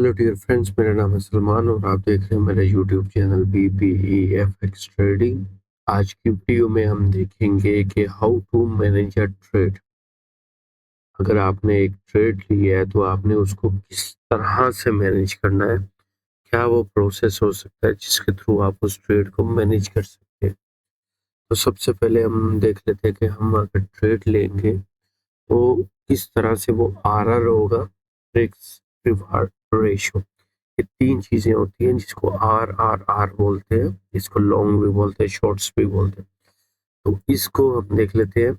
Hello dear friends, मेरा नाम है सलमान और आप देख रहे हैं मेरा यूट्यूब चैनल BPEFX ट्रेडिंग। आज की वीडियो में हम देखेंगे कि how to manage a trade. अगर आपने एक ट्रेड लिया है तो आपने उसको किस तरह से मैनेज करना है, क्या वो प्रोसेस हो सकता है जिसके थ्रू आप उस ट्रेड को मैनेज कर सकते हैं। तो सबसे पहले हम देख लेते हैं कि हम अगर ट्रेड लेंगे तो किस तरह से वो RR होगा, रिस्क रिवार्ड रेशो। ये 3 चीज़ें होती हैं जिसको RRR बोलते हैं, इसको लॉन्ग भी बोलते हैं, शॉर्ट्स भी बोलते हैं। तो इसको हम देख लेते हैं।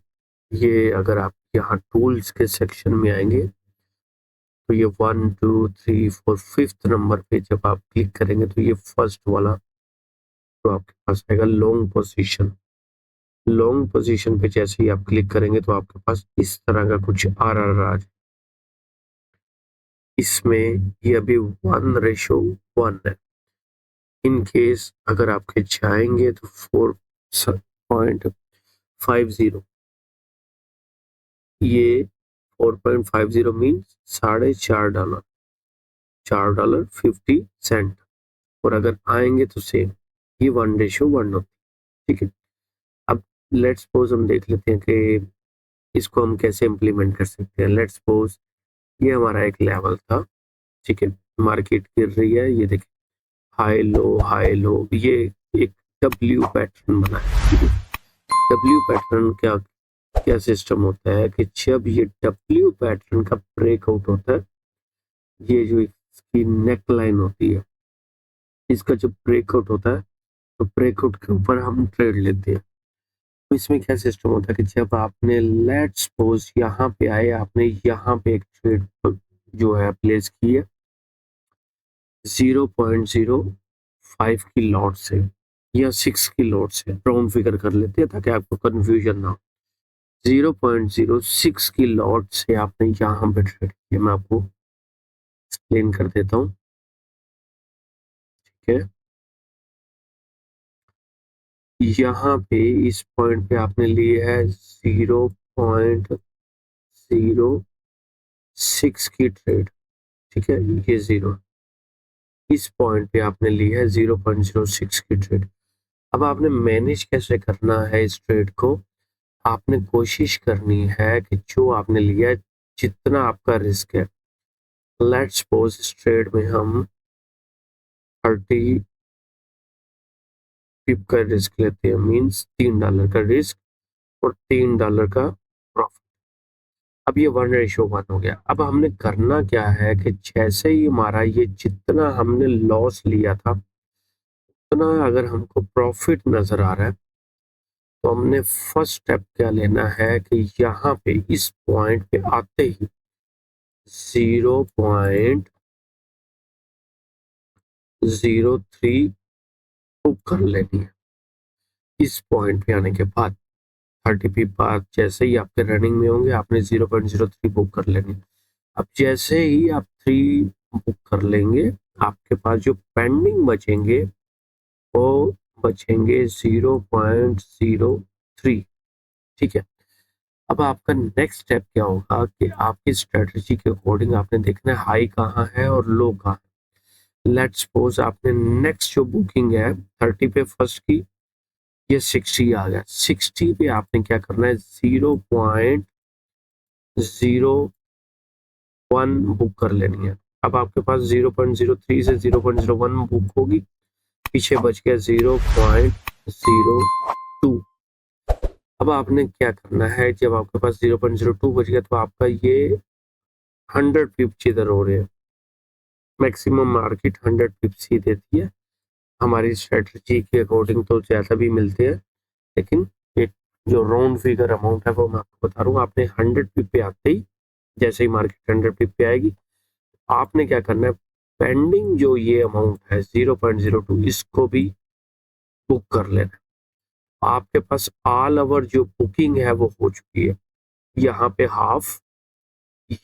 ये अगर आप यहाँ टूल्स के सेक्शन में आएंगे तो ये 1 2 3 4 5th नंबर पे जब आप क्लिक करेंगे तो ये फर्स्ट वाला तो आपके पास आएगा लॉन्ग पोजीशन। लॉन्ग पोजीशन पे जैसे ही आप क्लिक करेंगे तो आपके पास इस तरह का कुछ RRR। इसमें ये अभी 1:1 है। इन केस अगर आपके चाहेंगे तो 4.50, ये 4.50 मीन्स $4.50, $4.50। और अगर आएंगे तो सेम, ये 1:1 होती है। ठीक है, अब लेट्स सपोज हम देख लेते हैं कि इसको हम कैसे इम्प्लीमेंट कर सकते हैं। लेट्स सपोज ये हमारा एक लेवल था। ठीक है, मार्केट गिर रही है, ये देखिए हाई लो, ये एक W पैटर्न बना है। W पैटर्न क्या क्या सिस्टम होता है कि जब ये W पैटर्न का ब्रेकआउट होता है, ये जो इसकी नेक लाइन होती है, इसका जब ब्रेकआउट होता है तो ब्रेकआउट के ऊपर हम ट्रेड लेते हैं। तो इसमें क्या सिस्टम होता है कि जब आपने लेट्स सपोज यहाँ पे आए, आपने यहाँ पे एक ट्रेड जो है प्लेस की है 0.05 की लॉट से या 6 की लॉट से, राउंड फिगर कर लेते हैं ताकि आपको कंफ्यूजन ना हो। 0.06 की लॉट से आपने यहाँ पे ट्रेड किया, मैं आपको एक्सप्लेन कर देता हूँ। ठीक है, यहाँ पे इस पॉइंट पे आपने लिए है 0.06 की ट्रेड। ठीक है, ये 0, इस पॉइंट पे आपने ली है 0.06 की ट्रेड। अब आपने मैनेज कैसे करना है इस ट्रेड को। आपने कोशिश करनी है कि जो आपने लिया है, जितना आपका रिस्क है, लेट्स सपोज इस ट्रेड में हम 30 पिप का रिस्क लेते हैं, मींस $3 का रिस्क और $3 का प्रॉफिट। अब ये 1:1 हो गया। अब हमने करना क्या है कि जैसे ही हमारा ये जितना हमने लॉस लिया था उतना अगर हमको प्रॉफिट नजर आ रहा है तो हमने फर्स्ट स्टेप क्या लेना है कि यहाँ पे इस पॉइंट पे आते ही 0.03 बुक कर लेनी है। इस पॉइंट पे आने के बाद 30 पी बाद जैसे ही आपके रनिंग में होंगे, आपने 0.03 बुक कर लेंगे। अब जैसे ही आप 3 बुक कर लेंगे, आपके पास जो पेंडिंग बचेंगे वो बचेंगे 0.03। ठीक है, अब आपका नेक्स्ट स्टेप क्या होगा कि आपकी स्ट्रेटजी के अकॉर्डिंग आपने देखना है हाई कहाँ है और लो कहाँ है। लेट्स सपोज आपने नेक्स्ट जो बुकिंग है 30 पे फर्स्ट की, ये 60 आ गया। 60 पे आपने क्या करना है, 0.01 बुक कर लेनी है। अब आपके पास 0.03 से 0.01 बुक होगी, पीछे बच गया 0.02। अब आपने क्या करना है, जब आपके पास 0.02 बच गया तो आपका ये 100 पिप्स इधर हो रहे हैं। मैक्सिमम मार्केट 100 पिप्स ही देती है, हमारी स्ट्रेटजी के अकॉर्डिंग तो ज़्यादा भी मिलते हैं, लेकिन एक जो राउंड फिगर अमाउंट है वो मैं आपको बता रहा हूँ। आपने 100 पिप पे आते ही, जैसे ही मार्केट 100 पिप पे आएगी, आपने क्या करना है, पेंडिंग जो ये अमाउंट है 0.02 इसको भी बुक कर लेना। आपके पास ऑल ओवर जो बुकिंग है वो हो चुकी है। यहाँ पे हाफ,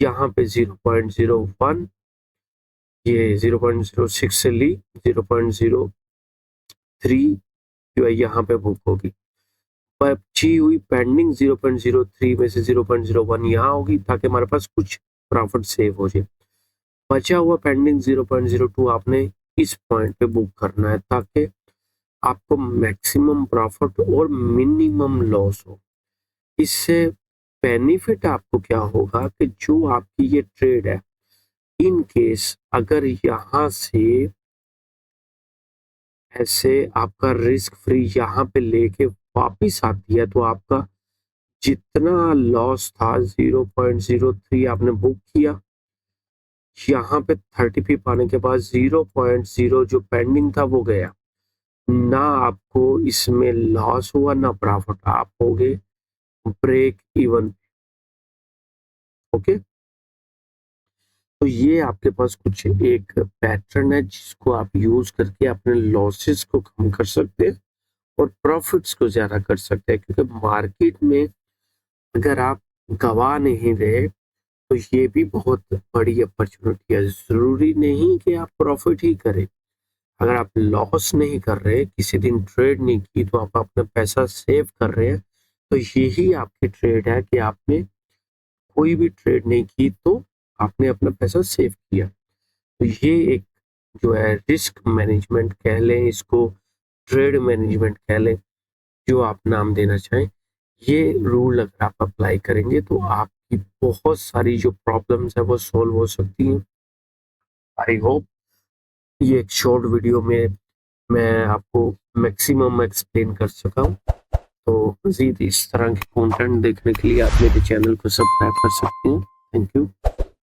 यहाँ पे 0.01, ये 0.06 से ली 0.03 जो है यहाँ पे बुक होगी। बची हुई पेंडिंग 0.03 में से 0.01 यहाँ होगी ताकि हमारे पास कुछ प्रॉफिट सेव हो जाए। बचा हुआ पेंडिंग 0.02 आपने इस पॉइंट पे बुक करना है ताकि आपको मैक्सिमम प्रॉफिट और मिनिमम लॉस हो। इससे बेनिफिट आपको क्या होगा कि जो आपकी ये ट्रेड है, इन केस अगर यहाँ से ऐसे आपका रिस्क फ्री यहाँ पे लेके वापिस आती है तो आपका जितना लॉस था 0.03 आपने बुक किया, यहाँ पे 30 पिप आने के बाद 0.0 जो पेंडिंग था वो गया, ना आपको इसमें लॉस हुआ ना प्रॉफिट, आप हो गए ब्रेक इवन। ओके, तो ये आपके पास कुछ एक पैटर्न है जिसको आप यूज करके अपने लॉसेस को कम कर सकते हैं और प्रॉफिट्स को ज्यादा कर सकते हैं, क्योंकि मार्केट में अगर आप गवा नहीं रहे तो ये भी बहुत बड़ी अपॉर्चुनिटी है। जरूरी नहीं कि आप प्रॉफिट ही करें। अगर आप लॉस नहीं कर रहे, किसी दिन ट्रेड नहीं की, तो आप अपना पैसा सेव कर रहे हैं, तो यही आपकी ट्रेड है कि आपने कोई भी ट्रेड नहीं की तो आपने अपना पैसा सेव किया। तो ये एक जो है रिस्क मैनेजमेंट कह लें इसको, ट्रेड मैनेजमेंट कह लें, जो आप नाम देना चाहें, ये रूल अगर आप अप्लाई करेंगे तो आपकी बहुत सारी जो प्रॉब्लम्स है वो सॉल्व हो सकती हैं। आई होप ये एक शॉर्ट वीडियो में मैं आपको मैक्सिमम एक्सप्लेन कर सका हूँ। तो मजीद इस तरह के कंटेंट देखने के लिए आप मेरे चैनल को सब्सक्राइब कर सकते हैं। Thank you.